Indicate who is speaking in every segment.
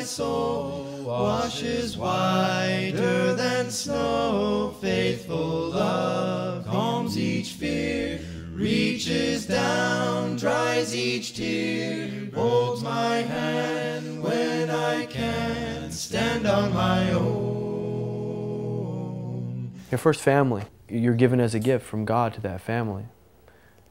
Speaker 1: soul washes whiter than snow. Faithful love calms each fear, reaches down, dries each tear, holds my hand when I can't stand on my own.
Speaker 2: Your first family, you're given as a gift from God to that family.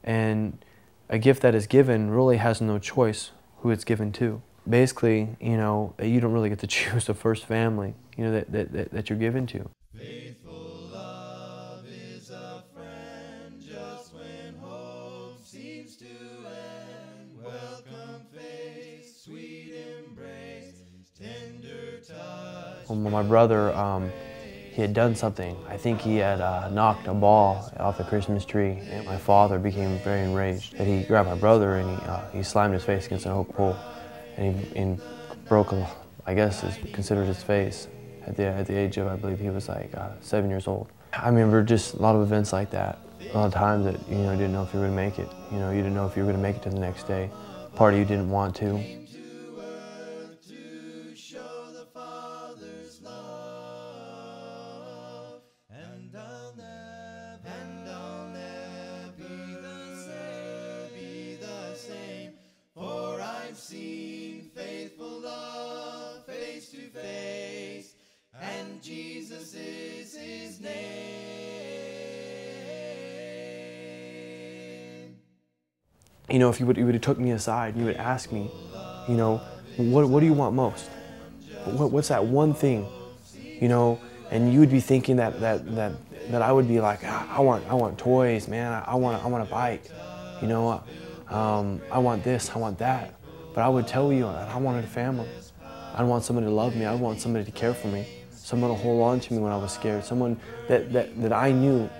Speaker 2: And a gift that is given really has no choice who it's given to. Basically, you know, you don't really get to choose the first family, you know, that you're given to.
Speaker 1: Faithful love is a friend just when hope seems to end. Welcome face, sweet embrace, tender touch.
Speaker 2: Well, my brother, he had done something. I think he had knocked a ball off the Christmas tree, and my father became very enraged. That he grabbed my brother and he slammed his face against an oak pole, and he broke, I guess, considered his face at the age of, I believe he was like 7 years old. I remember just a lot of events like that. A lot of times that, you know, you didn't know if you were going to make it. You know, you didn't know if you were going to make it to the next day. Part of you didn't want to.
Speaker 1: Seen faithful love face to face, and Jesus is his name.
Speaker 2: You know, if you would have took me aside, you would ask me, you know, what do you want most? What's that one thing? You know, and you would be thinking that I would be like, I want toys, man. I want a bike. You know, I want this, I want that. But I would tell you that I wanted a family. I want somebody to love me. I want somebody to care for me. Someone to hold on to me when I was scared. Someone that I knew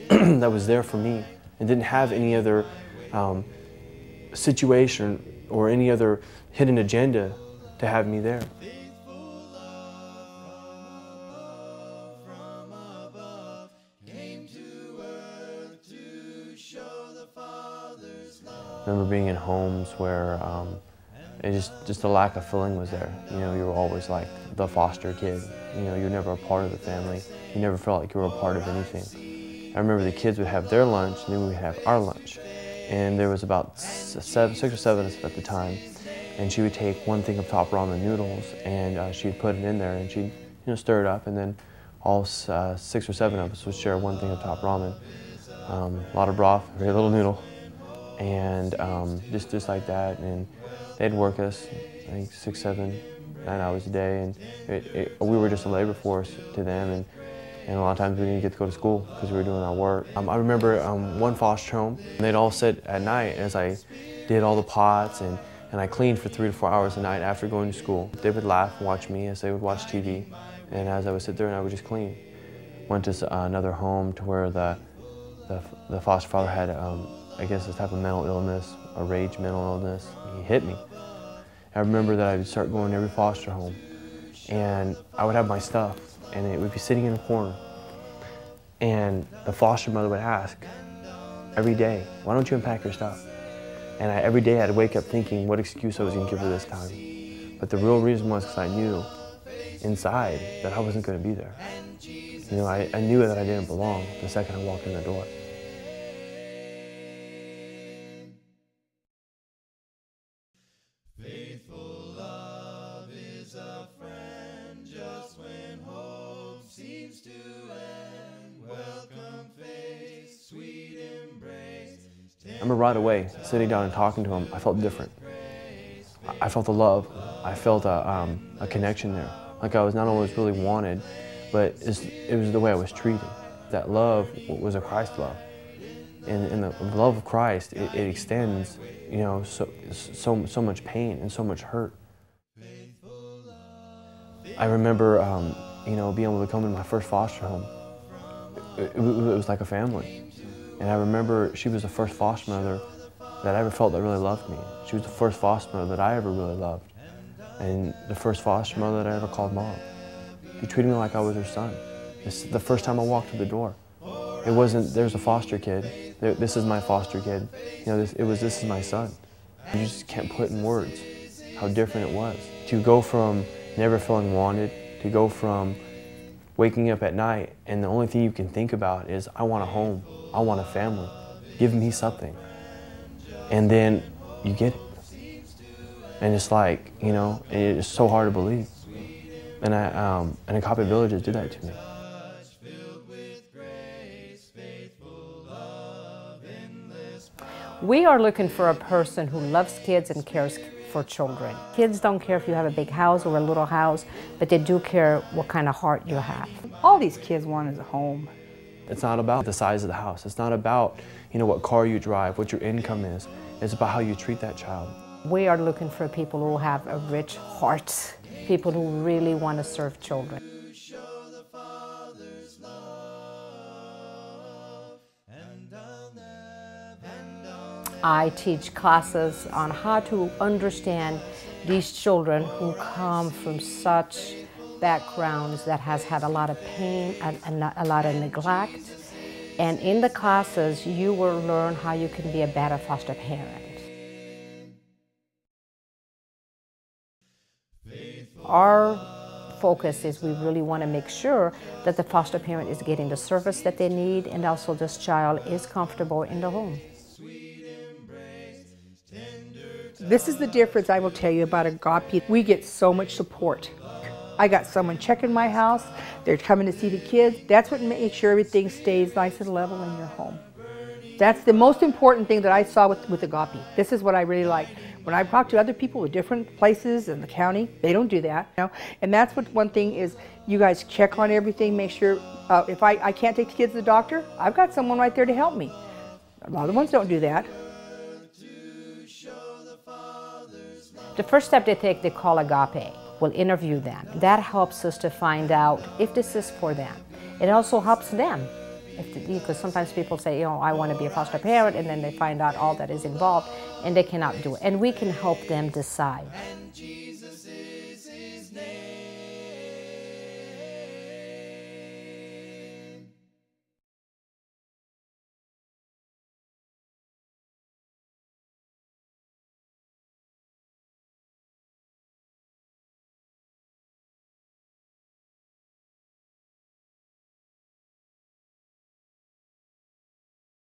Speaker 2: that was there for me and didn't have any other situation or any other hidden agenda to have me there. I remember being in homes where just a lack of feeling was there. You know, you were always like the foster kid. You know, you were never a part of the family. You never felt like you were a part of anything. I remember the kids would have their lunch, and then we would have our lunch. And there was about 6 or 7 of us at the time. And she would take one thing of top ramen noodles, and she'd put it in there, and she'd, you know, stir it up, and then all 6 or 7 of us would share one thing of top ramen. A lot of broth, very little noodle, and just like that. And they'd work us, I think, 6, 7, 9 hours a day, and we were just a labor force to them, and a lot of times we didn't get to go to school because we were doing our work. I remember one foster home, and they'd all sit at night as I did all the pots, and I cleaned for 3 to 4 hours a night after going to school. They would laugh and watch me as they would watch TV, and as I would sit there and I would just clean. Went to another home to where the foster father had, I guess, this type of mental illness, a rage mental illness. He hit me. I remember that I would start going to every foster home, and I would have my stuff, and it would be sitting in a corner. And the foster mother would ask every day, "Why don't you unpack your stuff?" And every day I'd wake up thinking what excuse I was going to give her this time. But the real reason was because I knew inside that I wasn't going to be there. You know, I knew that I didn't belong the second I walked in the door.
Speaker 1: Faithful love is a friend just when hope seems to end. Welcome face, sweet embrace.
Speaker 2: I remember right away, sitting down and talking to him, I felt different. I felt the love. I felt a connection there. Like I was not always really wanted, but it was the way I was treated. That love was a Christ love. And the love of Christ, it extends, you know, so much pain and so much hurt. I remember, you know, being able to come into my first foster home. It was like a family. And I remember she was the first foster mother that I ever felt that really loved me. She was the first foster mother that I ever really loved. And the first foster mother that I ever called mom. She treated me like I was her son. The first time I walked through the door. It wasn't, there's a foster kid. This is my foster kid. You know, this is my son. You just can't put in words how different it was. To go from never feeling wanted, to go from waking up at night and the only thing you can think about is, I want a home, I want a family, give me something. And then you get it. And it's like, you know, it's so hard to believe. And Agape Villages did that to me.
Speaker 3: We are looking for a person who loves kids and cares for children. Kids don't care if you have a big house or a little house, but they do care what kind of heart you have.
Speaker 4: All these kids want is a home.
Speaker 2: It's not about the size of the house. It's not about, you know, what car you drive, what your income is. It's about how you treat that child.
Speaker 3: We are looking for people who have a rich heart, people who really want to serve children. I teach classes on how to understand these children who come from such backgrounds that has had a lot of pain and a lot of neglect. And in the classes, you will learn how you can be a better foster parent. Our focus is we really want to make sure that the foster parent is getting the service that they need, and also this child is comfortable in the home.
Speaker 4: This is the difference I will tell you about Agape. We get so much support. I got someone checking my house. They're coming to see the kids. That's what makes sure everything stays nice and level in your home. That's the most important thing that I saw with Agape. This is what I really like. When I talk to other people with different places in the county, they don't do that. You know? And that's what one thing is, you guys check on everything, make sure, if I can't take the kids to the doctor, I've got someone right there to help me. A lot of the ones don't do that.
Speaker 3: The first step they take, they call Agape. We'll interview them. That helps us to find out if this is for them. It also helps them, because sometimes people say, you know, I want to be a foster parent, and then they find out all that is involved, and they cannot do it. And we can help them decide.